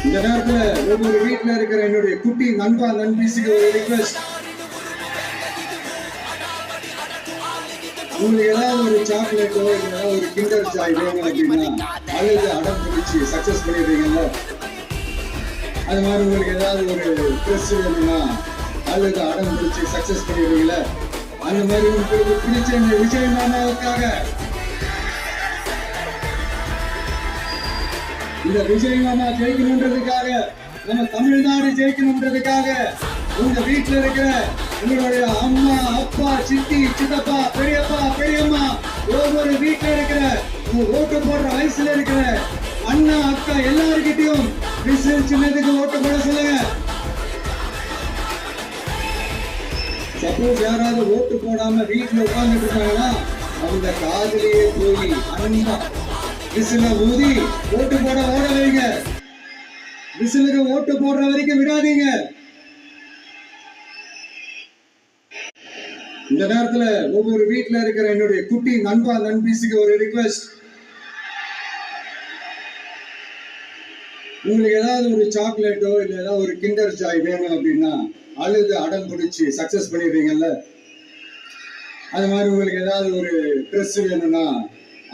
இந்த நேரத்துல ஒவ்வொரு வீட்டுல இருக்கிற என்னுடைய குட்டி நண்பா நண்பிசுக்கு ஒரு ரிக்வெஸ்ட். உங்களுக்கு ஏதாவது ஒரு சாக்லேட்டோ இல்ல ஒரு கிண்டர் ஜாய் வேணும் அப்படின்னா அழுது அடம் பிடிச்சி சக்சஸ் பண்ணிடுறீங்கல்ல. அது மாதிரி உங்களுக்கு ஏதாவது ஒரு ட்ரெஸ் வேணும்னா அழுது அடம் பிடிச்சி சக்சஸ் பண்ணிடுறீங்கல்ல. அந்த மாதிரி உங்களுக்கு பிடிச்ச இந்த விஜய் மாமாவுக்காக, இந்த விஜய் மாமா ஜெயிக்கணுன்றதுக்காக, நம்ம தமிழ்நாடு ஜெயிக்கணுன்றதுக்காக உங்க வீட்டுல இருக்கிற உங்களுடைய அம்மா அப்பா சித்தி சித்தப்பா பெரியப்பா பெரியம்மா ஒவ்வொரு வீட்டுல இருக்கிற உங்க ஓட்டு போடுற வயசுல இருக்கிற அண்ணா அக்கா எல்லாருக்கிட்டையும் விசில் சின்னதுக்கு ஓட்டு போட சொல்லுங்க. சப்போஸ் யாராவது ஓட்டு போடாம வீட்டுல உட்கார்ந்துட்டு இருக்காங்கன்னா அவங்க காதலியே போய் அன்பா விசில ஊதி ஓட்டு போட ஓட வைங்க. விசிலுக்கு ஓட்டு போடுற வரைக்கும் விடாதீங்க. இந்த நேரத்துல ஒவ்வொரு வீட்டுல இருக்கிற என்னுடைய குட்டி நண்பா நண்பிசுக்கு ஒரு ரிக்வெஸ்ட். உங்களுக்கு ஏதாவது ஒரு சாக்லேட்டோ இல்ல ஏதாவது ஒரு கிண்டர் ஜாய் வேணும் அப்படின்னா அழுது அடம் பிடிச்சி சக்சஸ் பண்ணிடுறீங்கல்ல. அது மாதிரி உங்களுக்கு ஏதாவது ஒரு ட்ரெஸ் வேணும்னா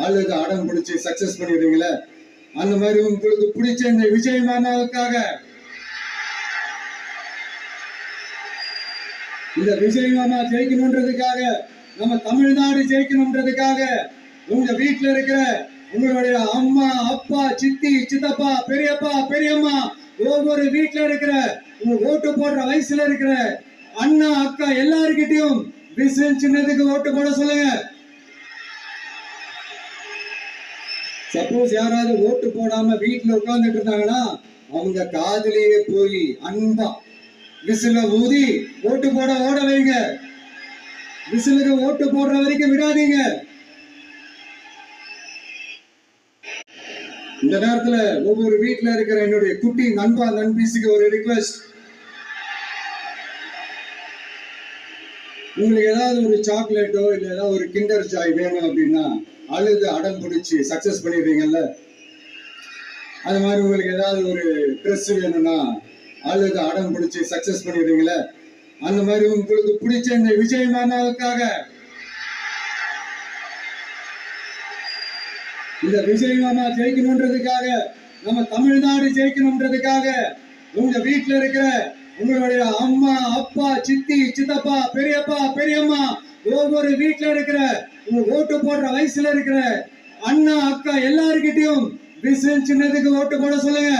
அழுது அடம் பிடிச்சி சக்சஸ் பண்ணிடுறீங்களே. அந்த மாதிரி உங்களுக்கு பிடிச்ச இந்த விஜய் மாமாவுக்காக, இந்த விஜய் மாமா ஜெயிக்கணுன்றதுக்காக, நம்ம தமிழ்நாடு ஜெயிக்கணுன்றதுக்காக உங்க வீட்டுல இருக்கிற உங்களுடைய அம்மா அப்பா சித்தி சித்தப்பா பெரியப்பா பெரியம்மா ஒவ்வொரு வீட்டுல இருக்கிற உங்க ஓட்டு போடுற வயசுல இருக்கிற அண்ணா அக்கா எல்லாருக்கிட்டையும் விசில் சின்னதுக்கு ஓட்டு போட சொல்லுங்க. சப்போஸ் யாராவது ஓட்டு போடாம வீட்டுல உட்கார்ந்துட்டு இருந்தாங்கன்னா அவங்க காதலியே போய் அன்பா விசில ஊதி ஓட்டு போட ஓட வைங்க. விசிலுக்கு ஓட்டு போடுற வரைக்கும் விடாதீங்க. இந்த நேரத்துல ஒவ்வொரு வீட்டுல இருக்கிற என்னுடைய குட்டி நண்பா நண்பிசுக்கு ஒரு ரிக்வெஸ்ட். உங்களுக்கு ஏதாவது ஒரு சாக்லேட்டோ இல்ல ஏதாவது ஒரு கிண்டர் ஜாய் வேணும் அப்படின்னா அழுது அடம் பிடிச்சி சக்சஸ் பண்ணிடுறீங்கல்ல. அது மாதிரி உங்களுக்கு ஏதாவது ஒரு ட்ரெஸ் வேணும்னா அழுது அடம் பிடிச்சி சக்சஸ் பண்ணிடுறீங்களே. அந்த மாதிரி உங்களுக்கு பிடிச்ச இந்த விஜய் மாமாவுக்காக, இந்த விஜய் மாமா ஜெயிக்கணுன்றதுக்காக, நம்ம தமிழ்நாடு ஜெயிக்கணுன்றதுக்காக உங்க வீட்டுல இருக்கிற உங்களுடைய அம்மா அப்பா சித்தி சித்தப்பா பெரியப்பா பெரியம்மா ஒவ்வொரு வீட்டுல இருக்கிற உங்க ஓட்டு போடுற வயசுல இருக்கிற அண்ணா அக்கா எல்லாருக்கிட்டையும் விசில் சின்னதுக்கு ஓட்டு போட சொல்லுங்க.